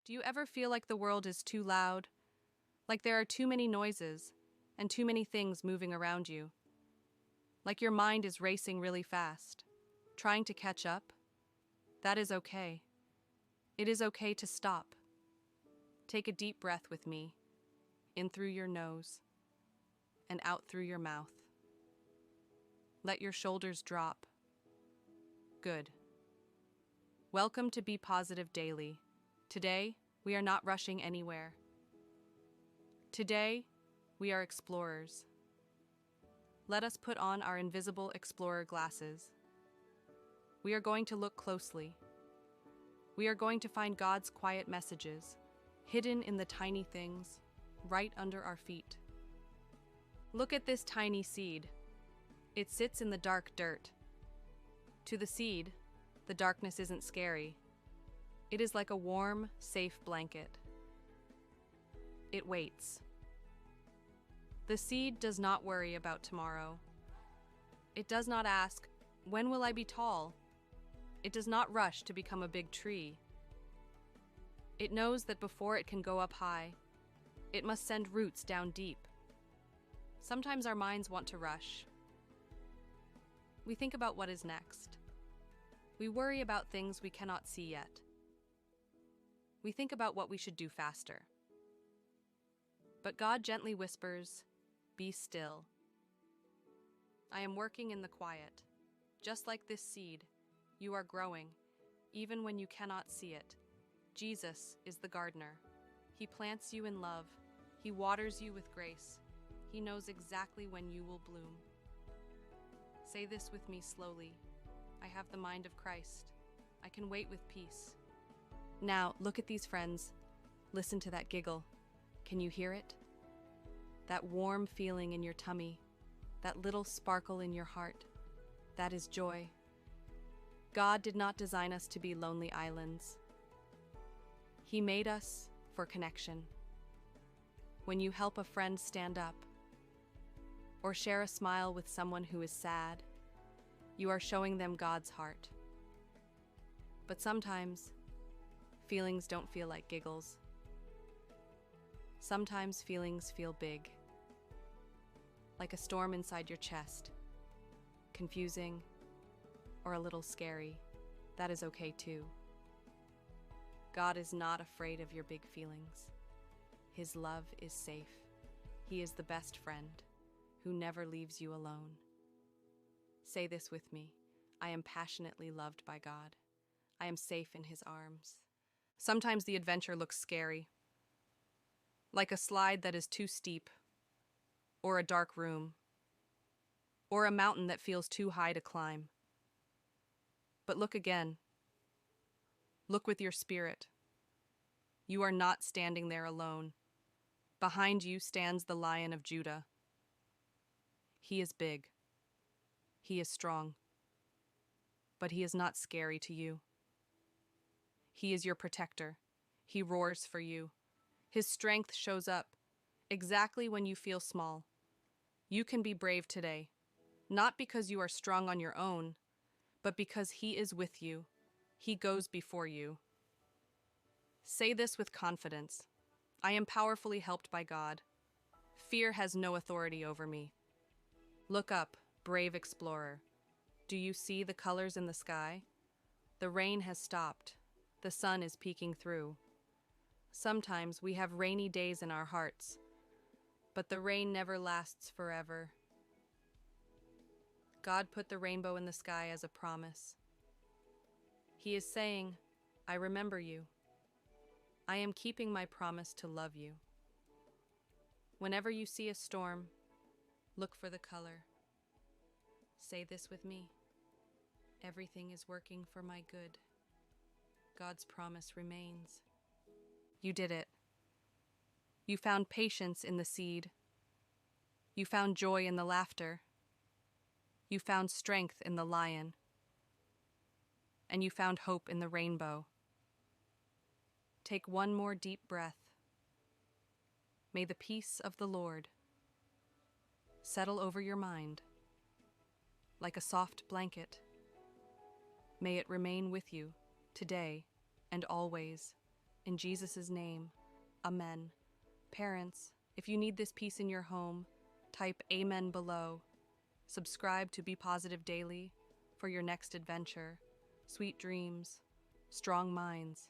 Do you ever feel like the world is too loud? Like there are too many noises and too many things moving around you? Like your mind is racing really fast, trying to catch up? That is okay. It is okay to stop. Take a deep breath with me, in through your nose and out through your mouth. Let your shoulders drop. Good. Welcome to Be Positive Daily. Today, we are not rushing anywhere. Today, we are explorers. Let us put on our invisible explorer glasses. We are going to look closely. We are going to find God's quiet messages, hidden in the tiny things, right under our feet. Look at this tiny seed. It sits in the dark dirt. To the seed, the darkness isn't scary. It is like a warm, safe blanket. It waits. The seed does not worry about tomorrow. It does not ask, "When will I be tall?" It does not rush to become a big tree. It knows that before it can go up high, it must send roots down deep. Sometimes our minds want to rush. We think about what is next. We worry about things we cannot see yet. We think about what we should do faster. But God gently whispers, "Be still." I am working in the quiet. Just like this seed, you are growing, even when you cannot see it. Jesus is the gardener. He plants you in love. He waters you with grace. He knows exactly when you will bloom. Say this with me slowly. I have the mind of Christ. I can wait with peace. Now, look at these friends. Listen to that giggle. Can you hear it? That warm feeling in your tummy, that little sparkle in your heart, that is joy. God did not design us to be lonely islands. He made us for connection. When you help a friend stand up, or share a smile with someone who is sad, you are showing them God's heart. But sometimes, feelings don't feel like giggles. Sometimes feelings feel big, like a storm inside your chest, confusing, or a little scary. That is okay too. God is not afraid of your big feelings. His love is safe. He is the best friend who never leaves you alone. Say this with me. I am passionately loved by God. I am safe in His arms. Sometimes the adventure looks scary, like a slide that is too steep, or a dark room, or a mountain that feels too high to climb. But look again. Look with your spirit. You are not standing there alone. Behind you stands the Lion of Judah. He is big. He is strong. But he is not scary to you. He is your protector. He roars for you. His strength shows up exactly when you feel small. You can be brave today, not because you are strong on your own, but because He is with you. He goes before you. Say this with confidence. I am powerfully helped by God. Fear has no authority over me. Look up, brave explorer. Do you see the colors in the sky? The rain has stopped. The sun is peeking through. Sometimes we have rainy days in our hearts, but the rain never lasts forever. God put the rainbow in the sky as a promise. He is saying, I remember you. I am keeping my promise to love you. Whenever you see a storm, look for the color. Say this with me. Everything is working for my good. God's promise remains. You did it. You found patience in the seed. You found joy in the laughter. You found strength in the lion. And you found hope in the rainbow. Take one more deep breath. May the peace of the Lord settle over your mind like a soft blanket. May it remain with you today and always. In Jesus' name, Amen. Parents, if you need this peace in your home, type Amen below. Subscribe to Be Positive Daily for your next adventure. Sweet dreams, strong minds.